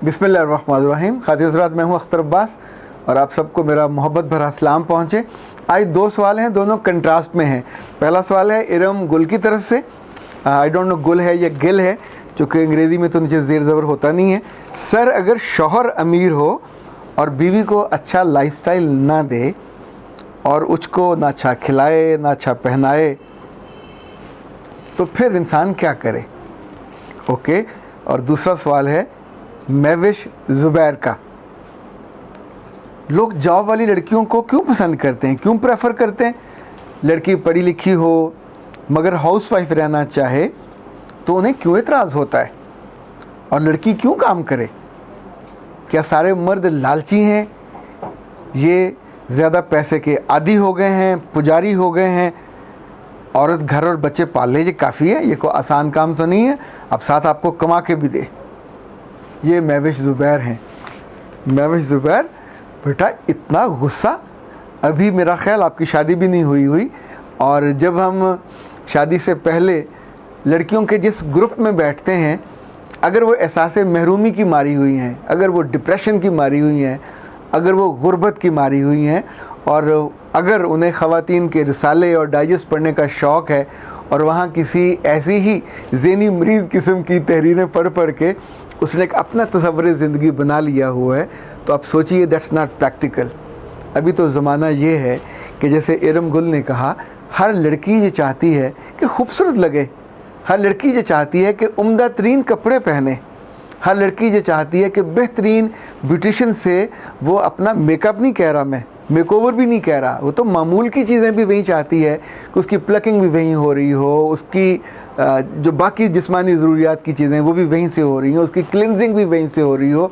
बिस्मिल्लाहिर्रहमानिर्रहीम। खातिन हज़रात, मैं हूँ अख्तर अब्बास और आप सबको मेरा मोहब्बत भरा सलाम पहुँचे। आज दो सवाल हैं, दोनों कंट्रास्ट में हैं। पहला सवाल है इरम गुल की तरफ से। आई डोंट नो गुल है या गिल है, चूँकि अंग्रेज़ी में तो नीचे ज़ेर ज़बर होता नहीं है। सर, अगर शौहर अमीर हो और बीवी को अच्छा लाइफस्टाइल ना दे और उसको ना अच्छा खिलाए ना अच्छा पहनाए, तो फिर इंसान क्या करे? ओके। और दूसरा सवाल है महविश ज़ुबैर का। लोग जॉब वाली लड़कियों को क्यों पसंद करते हैं, क्यों प्रेफर करते हैं? लड़की पढ़ी लिखी हो मगर हाउसवाइफ रहना चाहे तो उन्हें क्यों एतराज़ होता है? और लड़की क्यों काम करे? क्या सारे मर्द लालची हैं? ये ज़्यादा पैसे के आदी हो गए हैं, पुजारी हो गए हैं? औरत घर और बच्चे पाल ले, ये काफ़ी है, ये कोई आसान काम तो नहीं है, अब साथ आपको कमा के भी दे। ये महविश ज़ुबैर हैं। महविश ज़ुबैर, बेटा इतना गुस्सा, अभी मेरा ख्याल आपकी शादी भी नहीं हुई और जब हम शादी से पहले लड़कियों के जिस ग्रुप में बैठते हैं, अगर वो एहसास महरूमी की मारी हुई हैं, अगर वो डिप्रेशन की मारी हुई हैं, अगर वो गुर्बत की मारी हुई हैं, और अगर उन्हें ख़वातीन के रिसाले और डाइजेस्ट पढ़ने का शौक़ है और वहाँ किसी ऐसी ही ज़हनी मरीज़ किस्म की तहरीरें पढ़ के उसने एक अपना तस्वर ज़िंदगी बना लिया हुआ है, तो आप सोचिए दैट्स नॉट प्रैक्टिकल। अभी तो ज़माना ये है कि जैसे इरम गुल ने कहा, हर लड़की ये चाहती है कि खूबसूरत लगे, हर लड़की ये चाहती है कि उम्दा तरीन कपड़े पहने, हर लड़की ये चाहती है कि बेहतरीन ब्यूटिशियन से वो अपना मेकअप, नहीं कह रहा मैं, मेकओवर भी नहीं कह रहा, वो तो मामूल की चीज़ें भी वही चाहती है कि उसकी प्लकिंग भी वहीं हो रही हो, उसकी जो बाकी जिस्मानी ज़रूरियात की चीज़ें वो भी वहीं से हो रही हो, उसकी क्लिनजिंग भी वहीं से हो रही हो,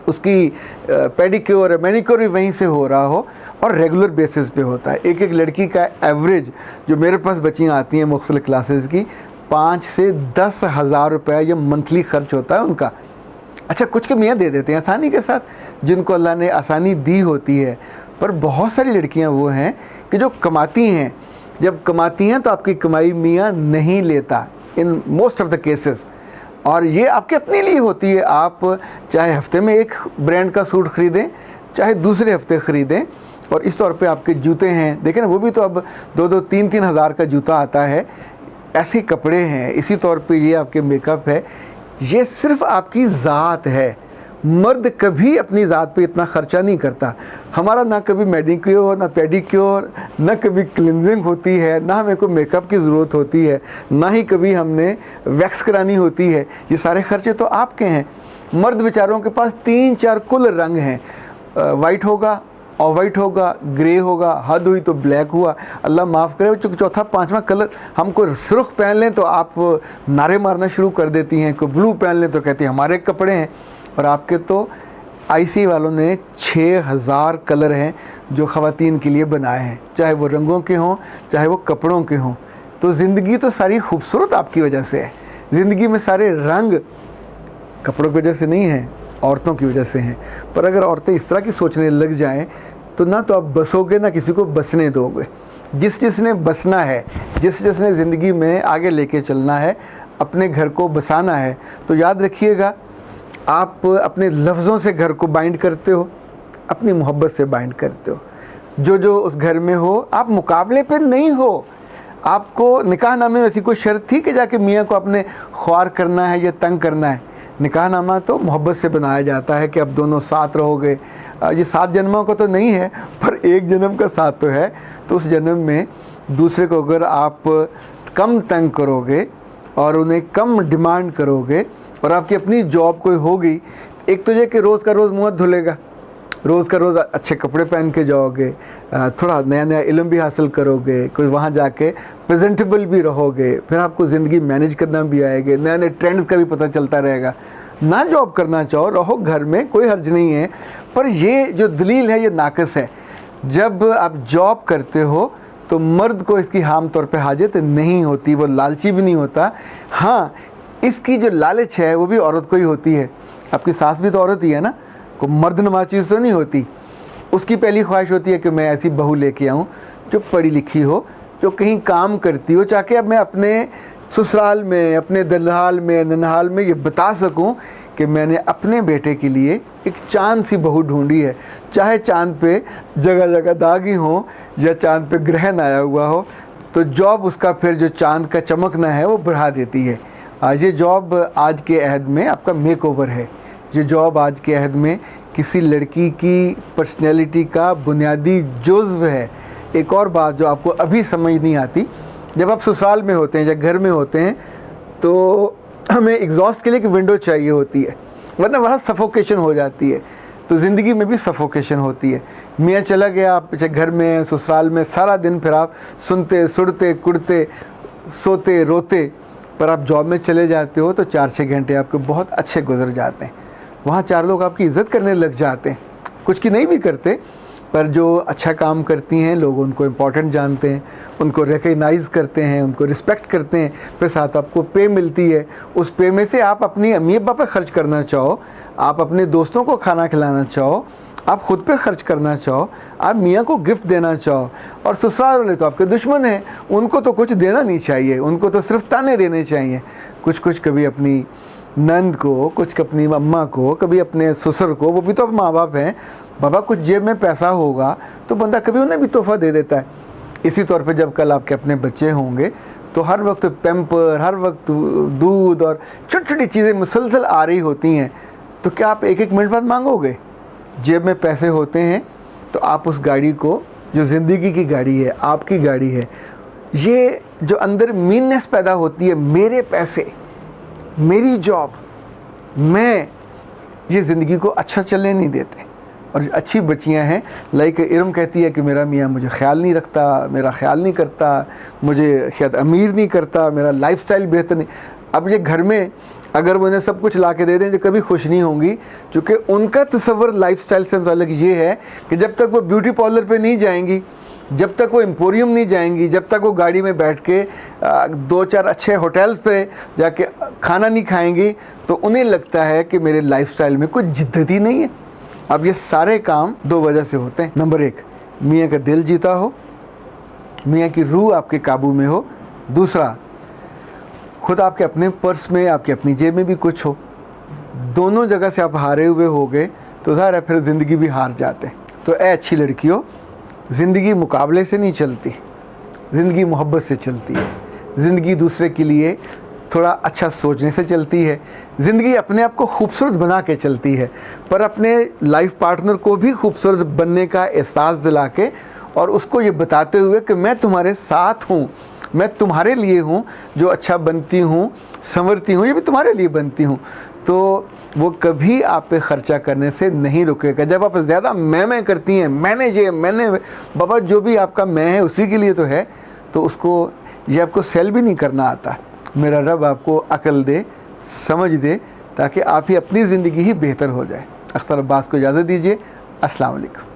उसकी पेडिक्योर मैनिक्योर भी वहीं से हो रहा हो, और रेगुलर बेसिस पे होता है। एक लड़की का एवरेज जो मेरे पास बच्चियाँ आती हैं मुख्तलिफ़ क्लासेस की, 5 से 10 हज़ार रुपये ये मंथली ख़र्च होता है उनका। अच्छा, कुछ के मियाँ दे देते हैं आसानी के साथ, जिनको अल्लाह ने आसानी दी होती है, पर बहुत सारी लड़कियां वो हैं कि जो कमाती हैं, जब कमाती हैं तो आपकी कमाई मियाँ नहीं लेता in most of the cases, और ये आपके अपने लिए होती है। आप चाहे हफ्ते में एक ब्रांड का सूट ख़रीदें, चाहे दूसरे हफ्ते ख़रीदें, और इस तौर पे आपके जूते हैं, देखें ना, वो भी तो अब 2-2, 3-3 हज़ार का जूता आता है, ऐसे कपड़े हैं, इसी तौर पे ये आपके मेकअप है। ये सिर्फ आपकी ज़ात है। मर्द कभी अपनी ज़ात पे इतना ख़र्चा नहीं करता। हमारा ना कभी मेडिक्योर, ना पेडिक्योर, ना कभी क्लिनजिंग होती है, ना हमें कोई मेकअप की ज़रूरत होती है, ना ही कभी हमने वैक्स करानी होती है। ये सारे ख़र्चे तो आपके हैं। मर्द बेचारों के पास 3-4 कुल रंग हैं, वाइट होगा, ऑफ वाइट होगा, ग्रे होगा, हद हुई तो ब्लैक हुआ, अल्लाह माफ़ करे चौथा 5वां कलर। हमको सुर्ख पहन लें तो आप नारे मारना शुरू कर देती हैं, कोई ब्लू पहन लें तो कहती हैं हमारे कपड़े हैं। और आपके तो आईसी वालों ने 6000 कलर हैं जो ख़वातीन के लिए बनाए हैं, चाहे वो रंगों के हों चाहे वो कपड़ों के हों। तो ज़िंदगी तो सारी खूबसूरत आपकी वजह से है। ज़िंदगी में सारे रंग कपड़ों की वजह से नहीं हैं, औरतों की वजह से हैं। पर अगर औरतें इस तरह की सोचने लग जाएं तो ना तो आप बसोगे, ना किसी को बसने दोगे। जिसने बसना है, जिसने ज़िंदगी में आगे लेके चलना है, अपने घर को बसाना है, तो याद रखिएगा, आप अपने लफ्ज़ों से घर को बाइंड करते हो, अपनी मोहब्बत से बाइंड करते हो। जो उस घर में हो, आप मुकाबले पे नहीं हो। आपको निकाहनामे में ऐसी कोई शर्त थी कि जाके मियाँ को अपने ख्वार करना है या तंग करना है? निकाहनामा तो मोहब्बत से बनाया जाता है कि अब दोनों साथ रहोगे। ये 7 जन्मों का तो नहीं है, पर 1 जन्म का साथ तो है। तो उस जन्म में दूसरे को अगर आप कम तंग करोगे और उन्हें कम डिमांड करोगे, और आपकी अपनी जॉब कोई होगी, एक तो ये कि रोज़ का रोज़ मुँह धुलेगा, रोज़ का रोज़ अच्छे कपड़े पहन के जाओगे, थोड़ा नया इल्म भी हासिल करोगे, कोई वहाँ जाके प्रेजेंटेबल भी रहोगे, फिर आपको ज़िंदगी मैनेज करना भी आएगा, नए ट्रेंड्स का भी पता चलता रहेगा। ना जॉब करना चाहो, रहो घर में, कोई हर्ज नहीं है। पर ये जो दलील है ये नाक़िस है। जब आप जॉब करते हो तो मर्द को इसकी आम तौर पे हाजत नहीं होती, वो लालची भी नहीं होता। हाँ, इसकी जो लालच है वो भी औरत को ही होती है। आपकी सास भी तो औरत ही है ना, को मर्द नुमा चीज़ तो नहीं होती। उसकी पहली ख्वाहिश होती है कि मैं ऐसी बहू लेके आऊँ जो पढ़ी लिखी हो, जो कहीं काम करती हो, चाहे अब मैं अपने ससुराल में, अपने दलहाल में, ननहाल में ये बता सकूं कि मैंने अपने बेटे के लिए एक चाँद सी बहू ढूंढी है, चाहे चाँद पे जगह जगह दाग ही हो या चाँद पे ग्रहण आया हुआ हो, तो जॉब उसका फिर जो चाँद का चमकना है वो बढ़ा देती है। आज ये जॉब आज के अहद में आपका मेकओवर है। ये जॉब आज के अहद में किसी लड़की की पर्सनैलिटी का बुनियादी जुज़्व है। एक और बात जो आपको अभी समझ नहीं आती, जब आप ससुराल में होते हैं या घर में होते हैं तो हमें एग्जॉस्ट के लिए एक विंडो चाहिए होती है, वरना वहाँ सफोकेशन हो जाती है। तो ज़िंदगी में भी सफोकेशन होती है। मियाँ चला गया, आप चाहे घर में ससुराल में, सारा दिन फिर आप सुनते सुड़ते कुड़ते सोते रोते, पर आप जॉब में चले जाते हो तो 4-6 घंटे आपके बहुत अच्छे गुजर जाते हैं। वहाँ 4 लोग आपकी इज़्ज़त करने लग जाते हैं, कुछ की नहीं भी करते, पर जो अच्छा काम करती हैं लोग उनको इम्पोर्टेंट जानते हैं, उनको रिकग्नाइज़ करते हैं, उनको रिस्पेक्ट करते हैं। फिर साथ आपको पे मिलती है, उस पे में से आप अपनी अम्मी अब्बा पे खर्च करना चाहो, आप अपने दोस्तों को खाना खिलाना चाहो, आप खुद पे खर्च करना चाहो, आप मियाँ को गिफ्ट देना चाहो। और ससुराल वाले तो आपके दुश्मन हैं, उनको तो कुछ देना नहीं चाहिए, उनको तो सिर्फ ताने देने चाहिए। कुछ कभी अपनी नंद को, कुछ अपनी अम्मा को, कभी अपने ससुर को, वो भी तो माँ बाप हैं। बाबा कुछ जेब में पैसा होगा तो बंदा कभी उन्हें भी तोहफा दे देता है। इसी तौर पे जब कल आपके अपने बच्चे होंगे तो हर वक्त पैम्पर, हर वक्त दूध और छोटी छोटी चीज़ें मुसलसल आ रही होती हैं, तो क्या आप 1-1 मिनट बाद मांगोगे? जेब में पैसे होते हैं तो आप उस गाड़ी को, जो ज़िंदगी की गाड़ी है, आपकी गाड़ी है, ये जो अंदर मीननेस पैदा होती है, मेरे पैसे, मेरी जॉब, मैं, ये ज़िंदगी को अच्छा चलने नहीं देते। और अच्छी बच्चियां हैं, लाइक इरम कहती है कि मेरा मियाँ मुझे ख्याल नहीं रखता, मेरा ख्याल नहीं करता, मुझे शायद अमीर नहीं करता, मेरा लाइफस्टाइल बेहतर नहीं। अब ये घर में अगर वो इन्हें सब कुछ ला के दे दें तो कभी खुश नहीं होंगी, क्योंकि उनका तस्वर लाइफस्टाइल से मुताल्लिक ये है कि जब तक वो ब्यूटी पार्लर पे नहीं जाएंगी, जब तक वो एम्पोरियम नहीं जाएंगी, जब तक वो गाड़ी में बैठ के 2-4 अच्छे होटल्स पे जाके खाना नहीं खाएंगी, तो उन्हें लगता है कि मेरे लाइफस्टाइल में कुछ जिद्दत ही नहीं है। अब ये सारे काम 2 वजह से होते हैं। नंबर 1, मियाँ का दिल जीता हो, मियाँ की रूह आपके काबू में हो। दूसरा, खुद आपके अपने पर्स में, आपके अपनी जेब में भी कुछ हो। दोनों जगह से आप हारे हुए हो गए तो ज़ाहिर है फिर ज़िंदगी भी हार जाते हैं। तो ऐ अच्छी लड़कियों, ज़िंदगी मुकाबले से नहीं चलती, ज़िंदगी मोहब्बत से चलती है। ज़िंदगी दूसरे के लिए थोड़ा अच्छा सोचने से चलती है। ज़िंदगी अपने आप को खूबसूरत बना के चलती है, पर अपने लाइफ पार्टनर को भी खूबसूरत बनने का एहसास दिला के और उसको ये बताते हुए कि मैं तुम्हारे साथ हूँ, मैं तुम्हारे लिए हूँ, जो अच्छा बनती हूँ, संवरती हूँ, ये भी तुम्हारे लिए बनती हूँ, तो वो कभी आप पे ख़र्चा करने से नहीं रुकेगा। जब आप ज़्यादा मैं करती हैं, मैंने बाबा, जो भी आपका मैं है उसी के लिए तो है, तो उसको ये आपको सेल भी नहीं करना आता। मेरा रब आपको अक्ल दे, समझ दे, ताकि आप ही अपनी ज़िंदगी ही बेहतर हो जाए। अख्तर अब्बास को इजाज़त दीजिए। अस्सलाम वालेकुम।